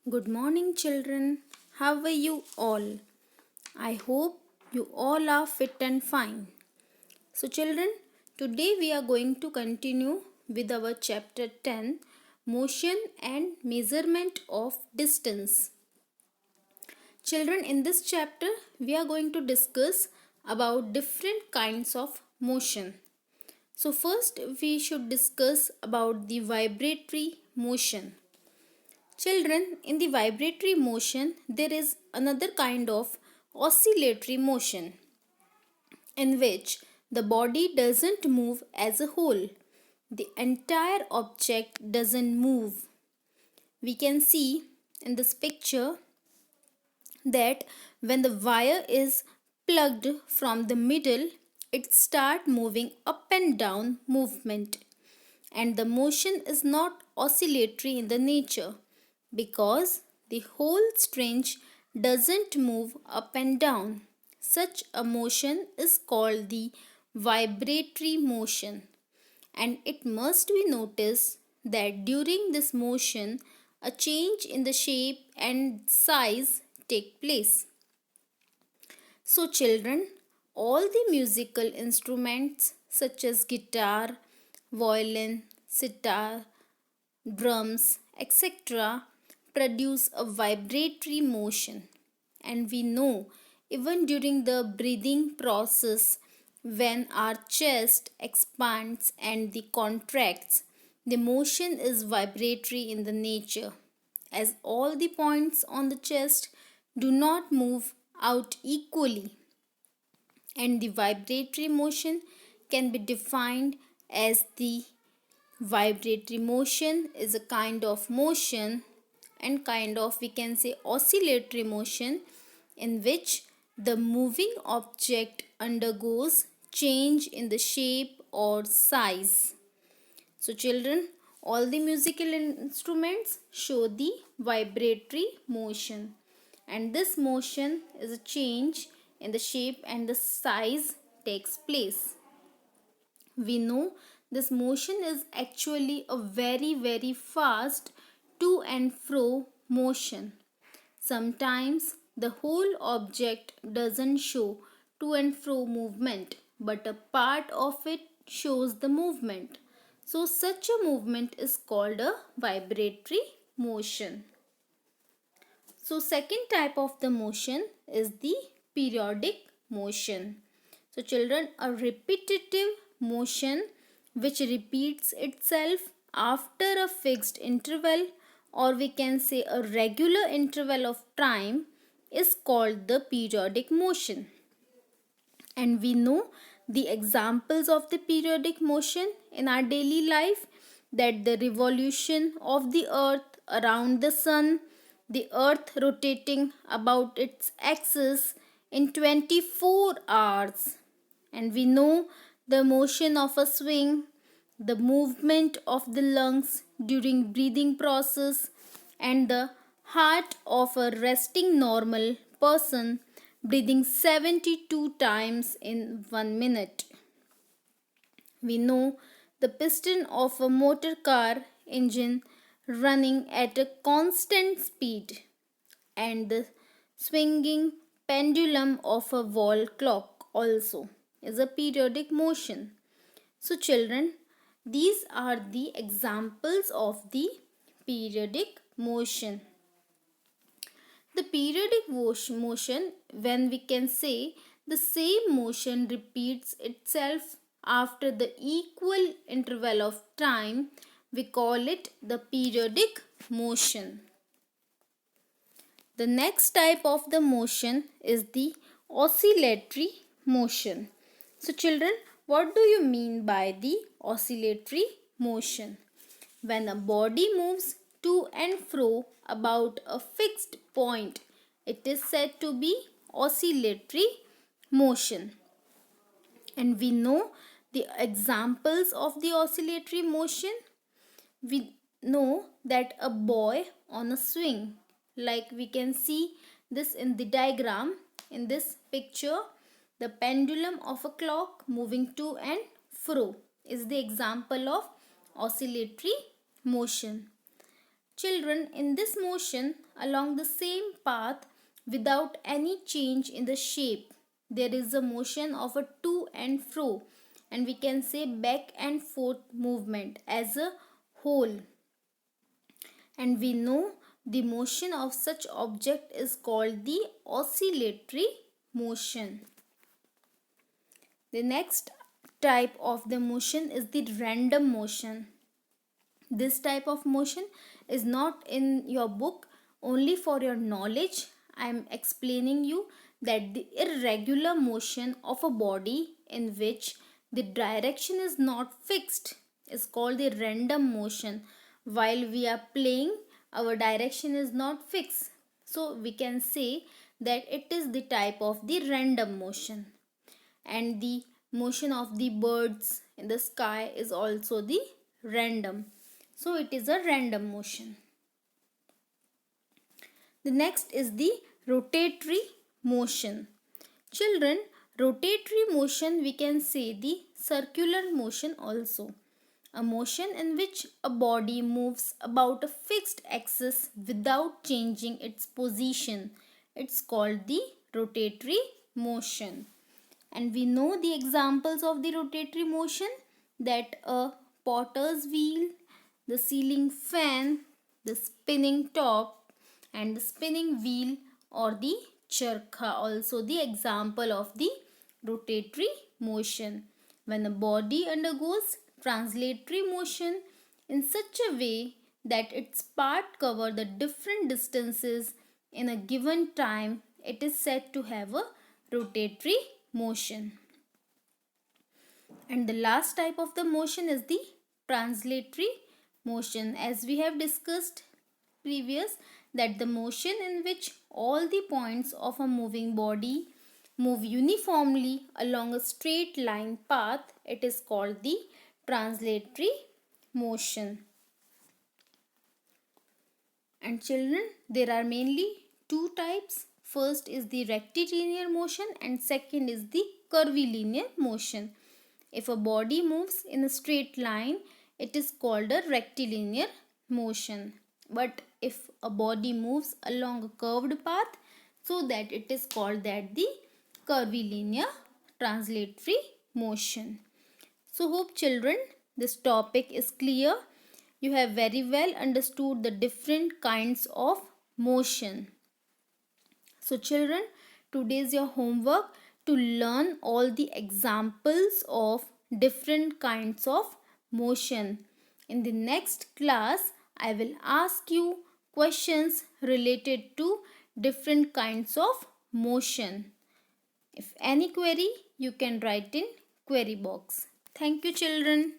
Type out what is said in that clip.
Good morning, children. How are you all? I hope you all are fit and fine. So, children, today we are going to continue with our chapter 10 Motion and Measurement of Distance. Children, in this chapter, we are going to discuss about different kinds of motion. So, first, we should discuss about the vibratory motion. Children, in the vibratory motion, there is another kind of oscillatory motion in which the body doesn't move as a whole. The entire object doesn't move. We can see in this picture that when the wire is plugged from the middle, it start moving up and down movement, and the motion is not oscillatory in the nature because the whole string doesn't move up and down. Such a motion is called the vibratory motion, and it must be noticed that during this motion a change in the shape and size take place. So, children, all the musical instruments such as guitar, violin, sitar, drums, etc., produce a vibratory motion. And we know even during the breathing process, when our chest expands and the contracts, the motion is vibratory in the nature, as all the points on the chest do not move out equally, and the vibratory motion can be defined as the vibratory motion is a kind of motion and kind of, we can say, oscillatory motion in which the moving object undergoes change in the shape or size. So, children, all the musical instruments show the vibratory motion, and this motion is a change in the shape and the size takes place. We know this motion is actually a very fast to and fro motion. Sometimes the whole object doesn't show to and fro movement, but a part of it shows the movement. So such a movement is called a vibratory motion. So second type of the motion is the periodic motion. So children, a repetitive motion which repeats itself after a fixed interval, or we can say a regular interval of time, is called the periodic motion. And we know the examples of the periodic motion in our daily life, that the revolution of the earth around the sun, the earth rotating about its axis in 24 hours, and we know the motion of a swing, the movement of the lungs during breathing process, and the heart of a resting normal person breathing 72 times in 1 minute. We know the piston of a motor car engine running at a constant speed, and the swinging pendulum of a wall clock also is a periodic motion. So, children, these are the examples of the periodic motion. The periodic motion, when we can say the same motion repeats itself after the equal interval of time, we call it the periodic motion. The next type of the motion is the oscillatory motion. So, children, what do you mean by the oscillatory motion? When a body moves to and fro about a fixed point, it is said to be oscillatory motion. And we know the examples of the oscillatory motion. We know that a boy on a swing, like we can see this in the diagram in this picture, the pendulum of a clock moving to and fro is the example of oscillatory motion. Children, in this motion along the same path without any change in the shape, there is a motion of a to and fro, and we can say back and forth movement as a whole. And we know the motion of such object is called the oscillatory motion. The next type of the motion is the random motion. This type of motion is not in your book. Only for your knowledge, I am explaining you that the irregular motion of a body in which the direction is not fixed is called the random motion. While we are playing, our direction is not fixed. So we can say that it is the type of the random motion. And the motion of the birds in the sky is also the random. So it is a random motion. The next is the rotatory motion. Children, rotatory motion we can say the circular motion also. A motion in which a body moves about a fixed axis without changing its position. It's called the rotatory motion. And we know the examples of the rotatory motion, that a potter's wheel, the ceiling fan, the spinning top, and the spinning wheel, or the charkha, also the example of the rotatory motion. When a body undergoes translatory motion in such a way that its part cover the different distances in a given time, it is said to have a rotatory motion. And the last type of the motion is the translatory motion. As we have discussed previous, that the motion in which all the points of a moving body move uniformly along a straight line path, it is called the translatory motion. And children, there are mainly two types. First is the rectilinear motion and second is the curvilinear motion. If a body moves in a straight line, it is called a rectilinear motion. But if a body moves along a curved path, so that it is called that the curvilinear translatory motion. So hope children, this topic is clear. You have very well understood the different kinds of motion. So children, today is your homework to learn all the examples of different kinds of motion. In the next class, I will ask you questions related to different kinds of motion. If any query, you can write in query box. Thank you children.